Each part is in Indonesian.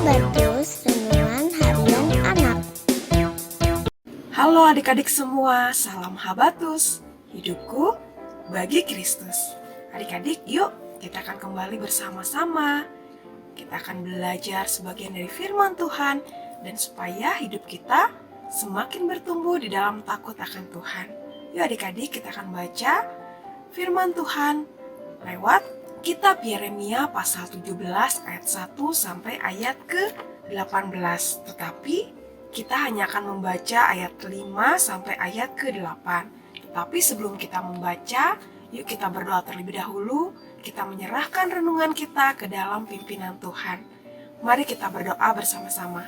Habatus Renungan Harian Anak. Halo adik-adik semua, salam Habatus. Hidupku bagi Kristus. Adik-adik, yuk kita akan kembali bersama-sama. Kita akan belajar sebagian dari firman Tuhan dan supaya hidup kita semakin bertumbuh di dalam takut akan Tuhan. Yuk adik-adik, kita akan baca firman Tuhan lewat Kitab Yeremia pasal 17 ayat 1 sampai ayat ke-18. Tetapi kita hanya akan membaca ayat 5 sampai ayat ke-8. Tetapi sebelum kita membaca, yuk kita berdoa terlebih dahulu. Kita menyerahkan renungan kita ke dalam pimpinan Tuhan. Mari kita berdoa bersama-sama.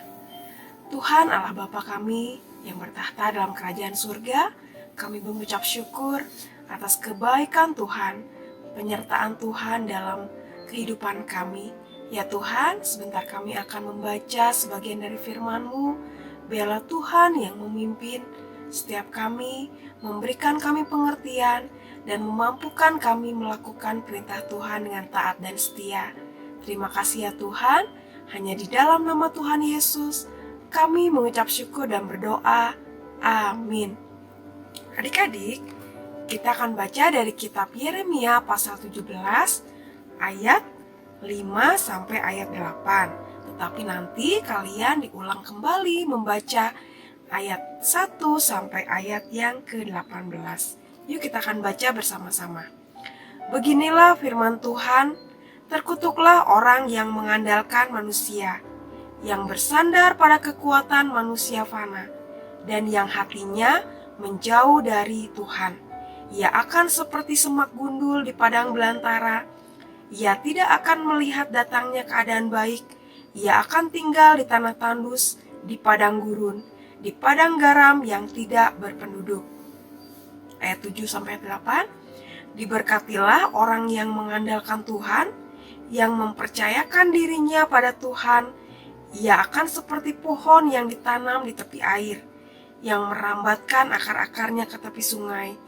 Tuhan Allah Bapa kami yang bertahta dalam kerajaan surga, kami mengucap syukur atas kebaikan Tuhan, penyertaan Tuhan dalam kehidupan kami. Ya Tuhan, sebentar kami akan membaca sebagian dari firman-Mu. Biarlah Tuhan yang memimpin setiap kami, memberikan kami pengertian, dan memampukan kami melakukan perintah Tuhan dengan taat dan setia. Terima kasih ya Tuhan, hanya di dalam nama Tuhan Yesus, kami mengucap syukur dan berdoa. Amin. Adik-adik, kita akan baca dari kitab Yeremia pasal 17 ayat 5 sampai ayat 8. Tetapi nanti kalian diulang kembali membaca ayat 1 sampai ayat yang ke-18. Yuk kita akan baca bersama-sama. Beginilah firman Tuhan, terkutuklah orang yang mengandalkan manusia, yang bersandar pada kekuatan manusia fana, dan yang hatinya menjauh dari Tuhan. Ia akan seperti semak gundul di padang belantara. Ia tidak akan melihat datangnya keadaan baik. Ia akan tinggal di tanah tandus, di padang gurun, di padang garam yang tidak berpenduduk. Ayat 7-8. Diberkatilah orang yang mengandalkan Tuhan, yang mempercayakan dirinya pada Tuhan. Ia akan seperti pohon yang ditanam di tepi air, yang merambatkan akar-akarnya ke tepi sungai,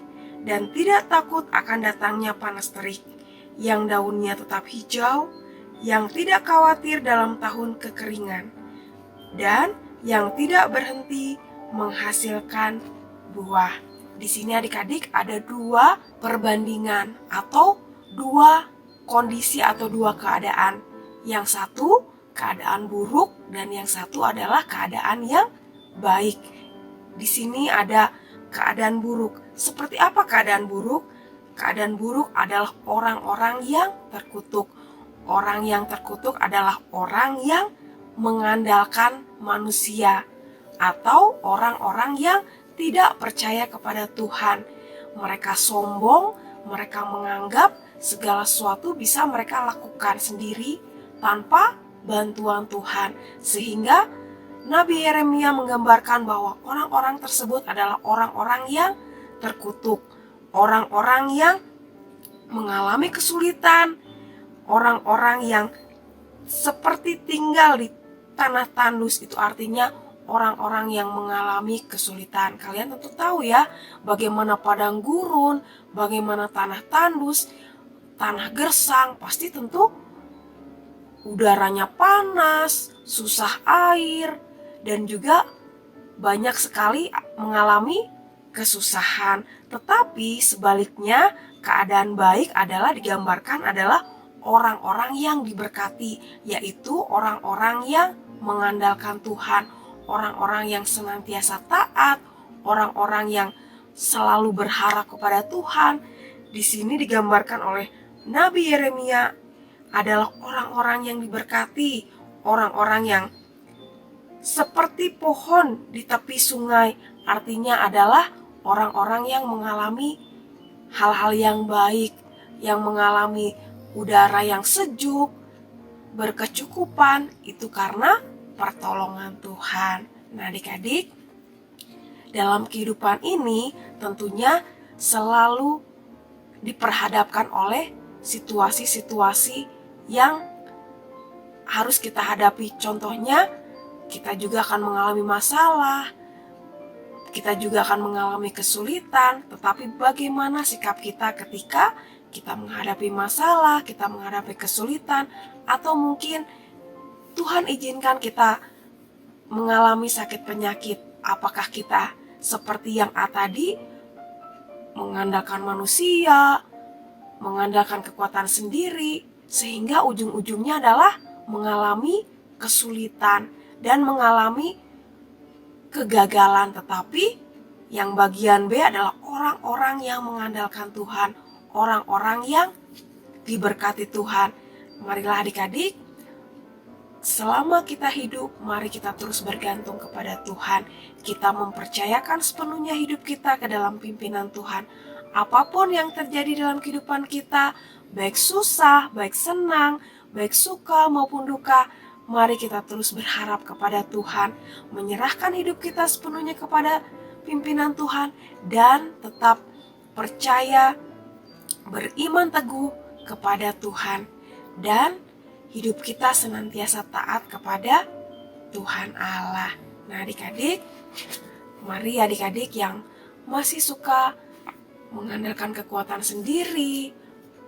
dan tidak takut akan datangnya panas terik, yang daunnya tetap hijau, yang tidak khawatir dalam tahun kekeringan, dan yang tidak berhenti menghasilkan buah. Di sini adik-adik ada dua perbandingan atau dua kondisi atau dua keadaan. Yang satu keadaan buruk dan yang satu adalah keadaan yang baik. Di sini ada keadaan buruk. Seperti apa keadaan buruk? Keadaan buruk adalah orang-orang yang terkutuk. Orang yang terkutuk adalah orang yang mengandalkan manusia atau orang-orang yang tidak percaya kepada Tuhan. Mereka sombong, mereka menganggap segala sesuatu bisa mereka lakukan sendiri tanpa bantuan Tuhan. Sehingga Nabi Yeremia menggambarkan bahwa orang-orang tersebut adalah orang-orang yang terkutuk, orang-orang yang mengalami kesulitan, orang-orang yang seperti tinggal di tanah tandus. Itu artinya orang-orang yang mengalami kesulitan. Kalian tentu tahu ya, bagaimana padang gurun, bagaimana tanah tandus, tanah gersang, pasti tentu udaranya panas, susah air, dan juga banyak sekali mengalami kesusahan. Tetapi sebaliknya, keadaan baik adalah digambarkan adalah orang-orang yang diberkati, yaitu orang-orang yang mengandalkan Tuhan, orang-orang yang senantiasa taat, orang-orang yang selalu berharap kepada Tuhan. Di sini digambarkan oleh Nabi Yeremia adalah orang-orang yang diberkati, orang-orang yang seperti pohon di tepi sungai, artinya adalah orang-orang yang mengalami hal-hal yang baik, yang mengalami udara yang sejuk, berkecukupan, itu karena pertolongan Tuhan. Nah adik-adik, dalam kehidupan ini tentunya selalu diperhadapkan oleh situasi-situasi yang harus kita hadapi. Contohnya, kita juga akan mengalami masalah, kita juga akan mengalami kesulitan, tetapi bagaimana sikap kita ketika kita menghadapi masalah, kita menghadapi kesulitan, atau mungkin Tuhan izinkan kita mengalami sakit penyakit, apakah kita seperti yang A tadi, mengandalkan manusia, mengandalkan kekuatan sendiri, sehingga ujung-ujungnya adalah mengalami kesulitan dan mengalami kegagalan. Tetapi yang bagian B adalah orang-orang yang mengandalkan Tuhan, orang-orang yang diberkati Tuhan. Marilah adik-adik, selama kita hidup, mari kita terus bergantung kepada Tuhan. Kita mempercayakan sepenuhnya hidup kita ke dalam pimpinan Tuhan. Apapun yang terjadi dalam kehidupan kita, baik susah, baik senang, baik suka maupun duka, mari kita terus berharap kepada Tuhan, menyerahkan hidup kita sepenuhnya kepada pimpinan Tuhan, dan tetap percaya, beriman teguh kepada Tuhan, dan hidup kita senantiasa taat kepada Tuhan Allah. Nah adik-adik, mari adik-adik yang masih suka mengandalkan kekuatan sendiri,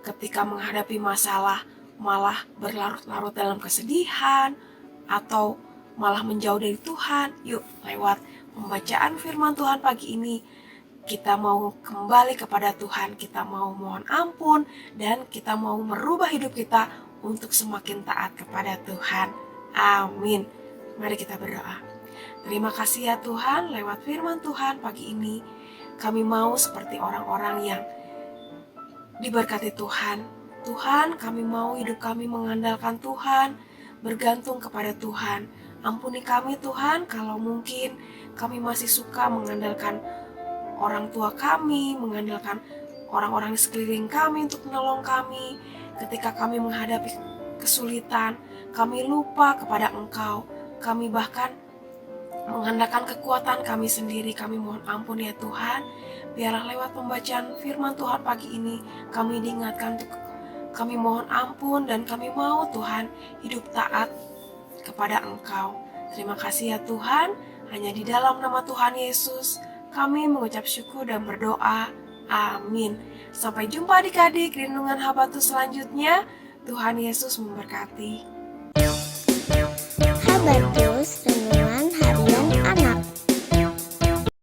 ketika menghadapi masalah malah berlarut-larut dalam kesedihan, atau malah menjauh dari Tuhan, yuk lewat pembacaan firman Tuhan pagi ini, kita mau kembali kepada Tuhan, kita mau mohon ampun, dan kita mau merubah hidup kita untuk semakin taat kepada Tuhan. Amin. Mari kita berdoa. Terima kasih ya Tuhan, lewat firman Tuhan pagi ini, kami mau seperti orang-orang yang diberkati Tuhan. Tuhan, kami mau hidup kami mengandalkan Tuhan, bergantung kepada Tuhan. Ampuni kami Tuhan, kalau mungkin kami masih suka mengandalkan orang tua kami, mengandalkan orang-orang di sekeliling kami untuk menolong kami. Ketika kami menghadapi kesulitan, kami lupa kepada Engkau. Kami bahkan mengandalkan kekuatan kami sendiri. Kami mohon ampun ya Tuhan. Biarlah lewat pembacaan firman Tuhan pagi ini, kami diingatkan untuk kami mohon ampun, dan kami mau Tuhan hidup taat kepada Engkau. Terima kasih ya Tuhan. Hanya di dalam nama Tuhan Yesus kami mengucap syukur dan berdoa. Amin. Sampai jumpa adik-adik di renungan Habatus selanjutnya. Tuhan Yesus memberkati. Habatus Renungan